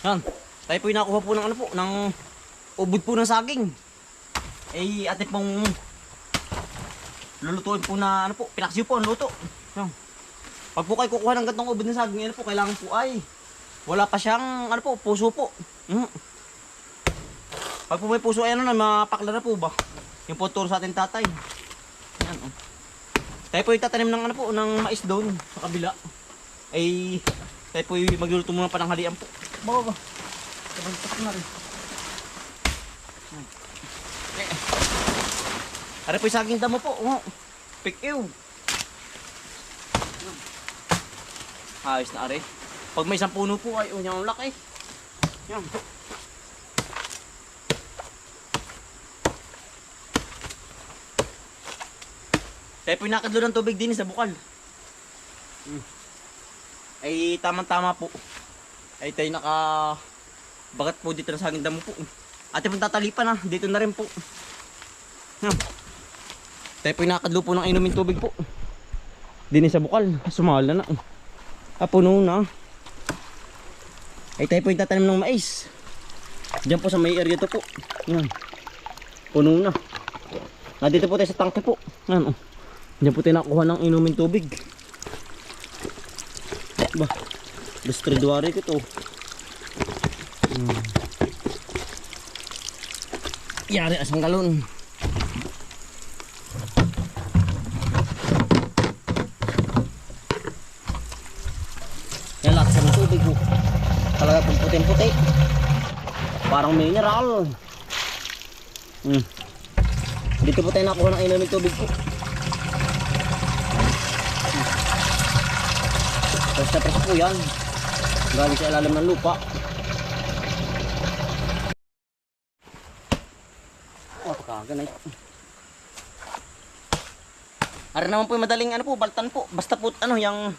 Yan. Tayo po yung nakuha po ng ano po, ng ubod po ng saging. Eh, ate pong lulutuin po na ano po, pinaksiw po ang luto. Yan. Pag po kayo kukuha ng gantong ubod ng saging, ano po, kailangan po ay wala pa siyang ano po, puso po. Pag po may puso ay ano na, mapakla na po ba? Yung po turo sa ating tatay. Yan, oh. Tayo po yung tatanim ng ano po, ng mais doon sa kabila. Ay, tayo po yung magluluto muna pa ng halian po. Baba ba? Sabagtak na rin. Ari po yung saging damo po. Oh. Pikiw. Ayos na ari. Pag may isang puno po ay unyang laki. Yan. Tayo po yung nakadlo ng tubig din sa bukal. Ay tamang-tama po. Ay tayo nakabagat po dito ng saging damo po. Ate pong tatalipan na. Dito na rin po. Tayo po yung nakadlo po ng inumin tubig po. Din sa bukal. Sumahal na na. Puno na. Ay tayo po yung tatanim ng mais. Diyan po sa may area to po. Yan. Puno na. Dito po tayo sa tangke po. Yan oh. Diyan po tayo nakuha ng inumin tubig. Ba, February ko to. Yari asang galon. Yan lakas ng tubig po. Talaga pong puting-puti. Parang mineral. Dito po tayo nakuha ng inumin tubig po. Press na press po yan. Galing sa ilalim ng lupa. Pagkaganay. Ara naman po yung madaling ano po, baltan po. Basta po ano, yung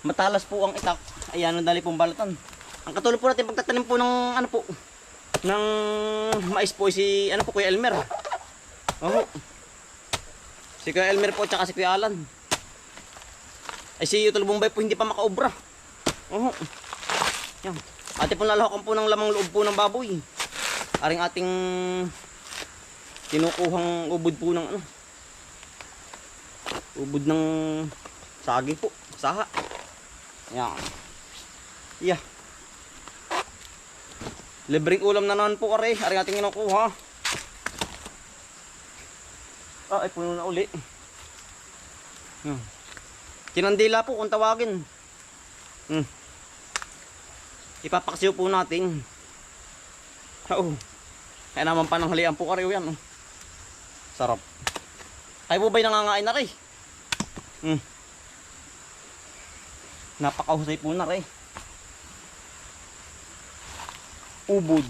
matalas po ang itak. Ayan, ang dali pong baltan. Ang katulad po natin pagtatanim po ng ano po, ng mais po si ano po, Kuya Elmer. Oh. Si Kuya Elmer po at si Kuya Alan. Ay si Utol Bombay po hindi pa makaobra. Yan. Ate po lalahakan po ng lamang loob po ng baboy. Aring ating kinukuhang ubod po ng ano. Ubod ng saging po. Saha. Yan. Yeah. Libreng ulam na naman po aring ating kinukuha. Ay puno na uli. Kinandila po kung tawagin. Ipapaksiw po natin. Kaya naman pananghalian po kariw yan. Sarap. Kayo po ba'y nangangain na rin? Napakahusay po na rin. Ubod.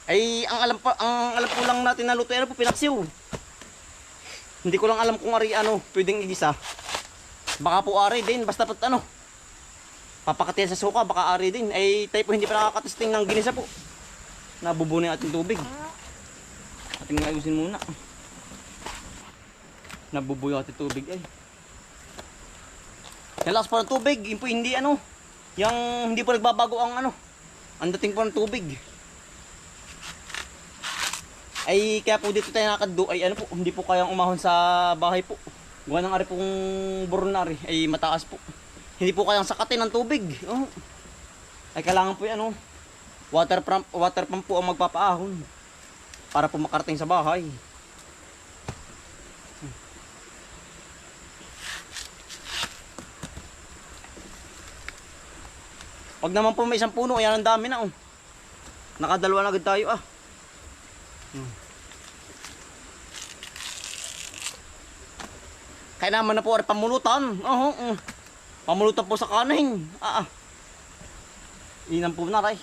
Ay ang alam po lang natin na luto ano po pinaksiw. Hindi ko lang alam kung ari ano pwedeng igisa. Baka po ari din basta po ano. Papakatiyan sa suka baka ari din. Ay tayo po hindi pa nakakatesting ng ginisa po. Nabubuo na yung ating tubig. Ating ayusin muna. Nabubuo yung ating tubig ay. Nalakas po ng tubig. Yun po hindi ano. Yung hindi po nagbabago ang ano. Ang dating po ng tubig. Ay kaya po dito tayo nakaddo ay ano po, hindi po kayang umahon sa bahay po. Gawa ng ari pong buronari ay mataas po. Hindi po kayang sakatin ng tubig. Ay kailangan po 'yan water pump po ang magpapaahon para po makarating sa bahay. Pag naman po may isang puno, ayan ang dami na Nakadalawa na agad tayo Kaya naman na po ay pamulutan. Pamulutan po sa kanin. Inan po na ray.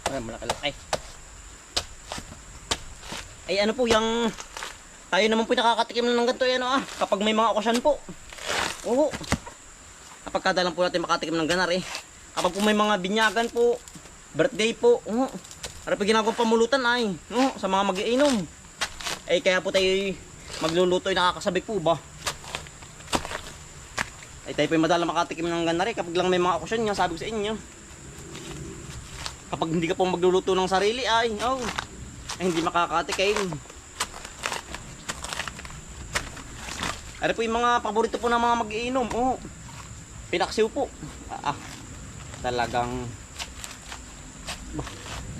Ay malaki-laki. Ay ano po yung tayo naman po nakakatikim ng ganito kapag may mga okasyon po. Kapag kada lang po natin makatikim ng ganar Kapag po may mga binyagan po, birthday po, para pag ginagawang pamulutan sa mga mag-iinom. Kaya po tayo magluluto ay nakakasabik po ba? Ay tayo po madalang makatikim ng ganari kapag lang may mga okasyon nyo, sabi ko sa inyo. Kapag hindi ka po magluluto ng sarili ay hindi makakatikim. Ari po yung mga paborito po ng mga mag-iinom. Pinaksiw po. Talagang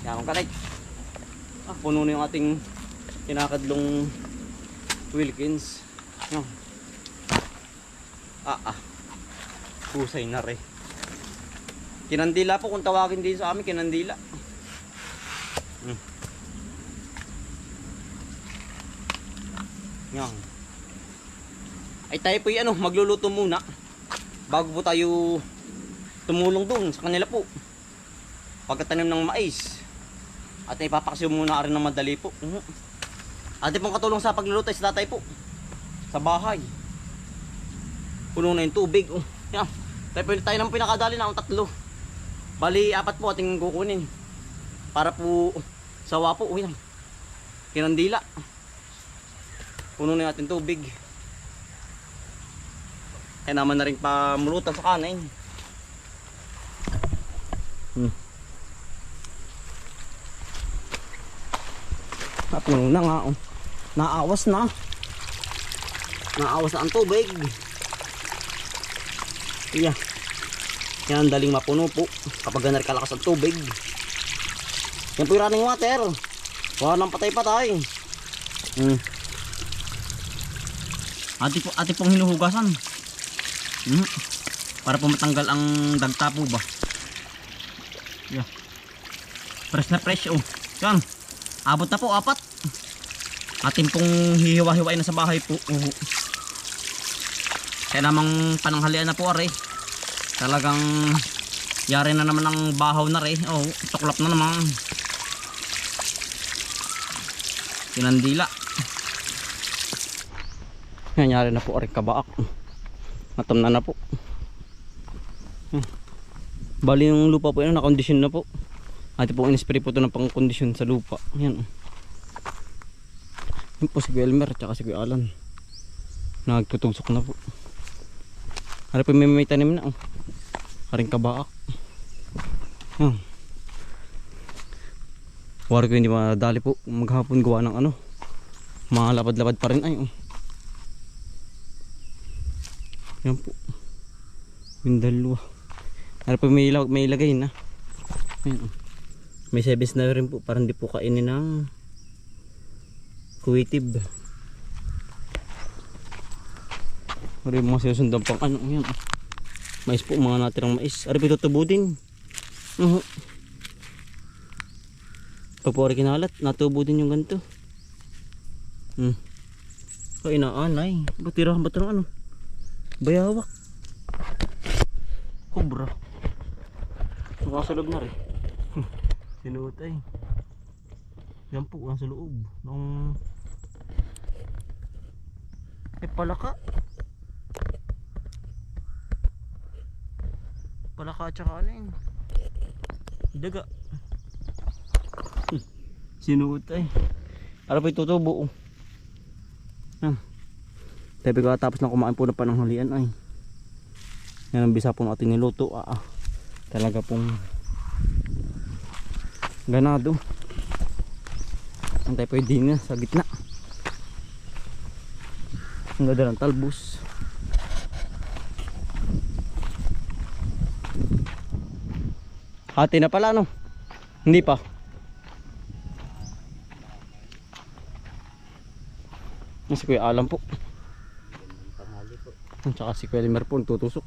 yan akong kanay. Puno na yung ating kinakadlong Wilkins. Pusay na rin. Kinandila po kung tawagin din sa amin, kinandila. Yan. Ay tayo po yung magluluto muna bago po tayo tumulong doon sa kanila po pagkatanim ng mais. At ipapaksiw muna rin ng madali po. Ate pong katulong sa pagluluto sa tatay po sa bahay. Puno na yung tubig. Yan. Tayo naman pinakadali na ang 3. Bali 4 po ating kukunin para po sawa po. Yan. Kinandila. Puno na natin tubig. Kaya naman na rin pamulutan sa kanin. Puno na nga. Naawas na. Naawas na ang tubig. Yeah. Yan, daling mapuno po kapag ganar kalakas ang tubig. Yan po yung running water. Wala nang patay-patay. Ate pong hinuhugasan. Para po matanggal ang dagta po ba. Yeah. Fresh na fresh. Yan. Abot na po 4. Atin pong hihiwa-hiwain na sa bahay po. Kaya namang pananghalian na po are. Talagang yari na naman ang bahaw na rin. Tuklap na naman. Kinandila. Yan, yari na po are kabaak. Matam na po. Bali yung lupa po yun, nakondisyon na po. Ate po in-spray po ito ng pang-kondisyon sa lupa. Yan. Yan po si Kuya Elmer at si Kuya Alan. Nagtutugsok na po. Ano po may tanim na karing kabaak. Wari ko hindi madali po maghapon gawa ng mga lapad-lapad pa rin yan po yung dalawa. Ano po may ilagay na. May sebes na rin po para hindi po kainin ng kuwitib. Ari mga sinusundan pang yan. Mais po, mga natirang mais. Ari po tutubo din. Pag po ari kinalat, natubo din yung ganito. Ay naanay. Batirahan ba ito ng bayawak. Kubra. Nasa loob na rin. Sinutay. Yan po, nasa loob. Palaka. Palaka at saka daga. Sinutay. Ano pa itutubo? Tabi ka tapos na kumain po ng pananghalian yan ang bisa po natin niluto. Talaga pong ganado. Antay po yung din sa gitna. Ang ganda ng talbos. Hati na pala hindi pa. Si Kuya Alam po. At saka si Kuya Limer po tutusok.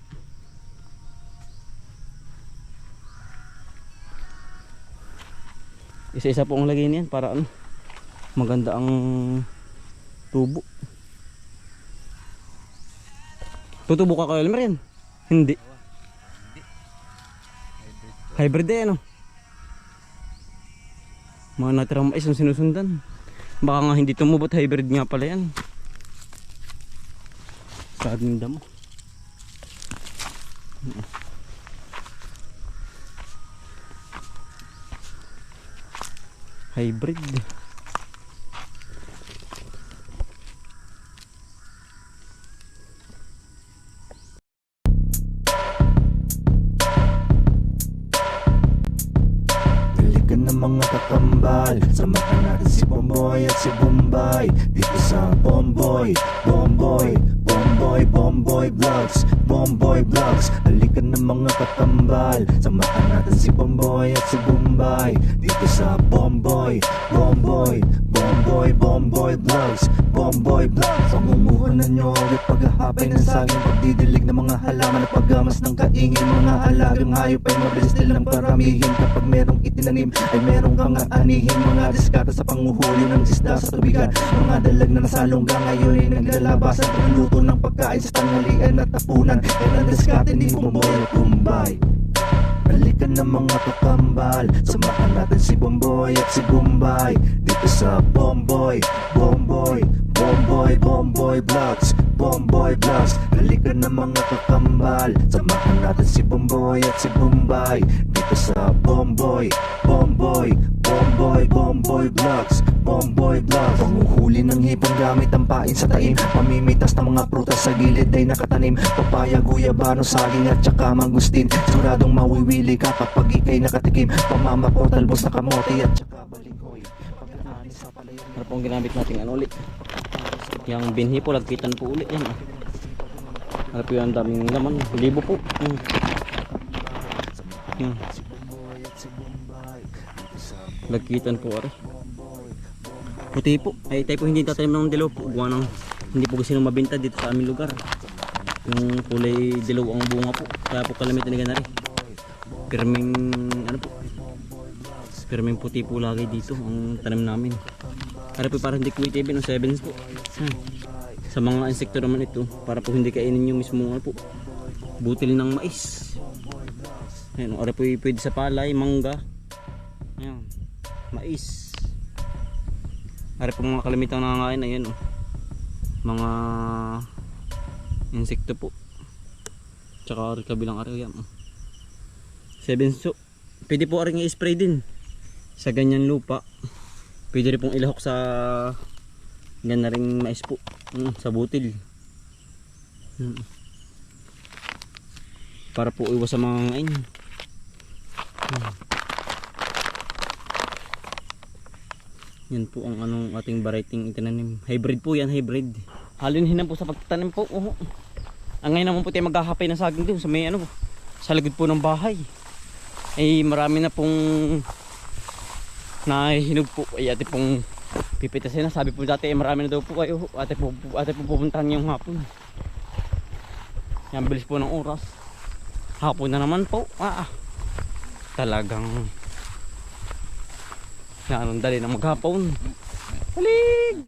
Isa-isa po ang lagay niyan para maganda ang tubo. Tutubo ka Kuya Limer yan? Hindi. Hybrid mga natirang mais ang sinusundan. Baka nga hindi tumubot, hybrid nga pala yan. Sa ating damo. Hybrid. mga kakambal, samahan natin si Bomboy at si Bombay dito sa Bomboy Vlogs. Bomboy Vlogs, halika na mga kakambal, samahan natin si Bomboy at si Bombay dito sa Bomboy Vlogs. Bomboy Vlogs, pamumuhunan nyo ulit paghahapay ng saging, pagdidilig ng mga halaman at paggamas ng kaingin. Mga alagang hayop ay mabilis nilang paramihin, kapag merong itinanim ay merong kang aanihin. Mga diskata sa panguhuli ng isda sa tubigan, mga dalag na nasalungga ngayon ay naglalabasan, pagluluto ng pagkain sa tanghalian at tapunan. Yan ang diskate ni Bomboy at Bombay. Halika na mga kakambal, samahan natin si Bomboy at si Bombay dito sa Bomboy Vlogs. Bomboy Vlogs, halika na mga kakambal, samahan natin si Bomboy at si Bombay dito sa Bomboy Vlogs. Bomboy Vlogs, panguhuli ng hipon gamit ang pain sa taim, pamimitas ng mga prutas sa gilid ay nakatanim, papaya, guyabano, saging at saka mangustin. Siguradong mawiwili ka kapag ikay nakatikim, pamamako, talbos na kamote at saka balinghoy. Pagkataanin sa palayan, Ano pong ginamit nating ano ulit? Yung binhi po, lagkitan po ulit yan. Ano po yung daming laman? Libo po. Lagkitan po ari. Puti po. Ay tayo po hindi tatanim ng dilaw po. Gawa ng hindi po kasi nung mabenta dito sa aming lugar. Yung kulay dilaw ang bunga po. Kaya po kalamitan ni ganari. Pirming ano po. Pirming puti po lagi dito ang tanim namin. Para po para hindi quit even ng 7s po. Sa mga insekto naman ito, para po hindi kainin yung mismo ano po, butil ng mais. Ayan, para po pwede sa palay, mangga. Ayan, mais. Para po mga kalamitang nangangain, ayan oh. Mga insekto po. Tsaka kabilang araw yan. 7s so. Pwede po rin i-spray din sa ganyan lupa. Pwede rin pong ilahok sa ganyan na rin mais po, sa butil. Para po iwas sa mga ngain. Yan po ang anong ating variety itinanim. Hybrid po yan, hybrid. Halinhinan po sa pagtatanim po. Ang ngayon naman po tayo maghahapay ng saging doon sa may ano, sa likod po ng bahay. Ay marami na pong nahihinog po. Ay ate pong pipitasin na. Sabi po dati ay marami na daw po kayo. Ate po pupuntahan yung hapon. Yan bilis po ng oras. Hapon na naman po. Talagang dali na maghapon. Halig!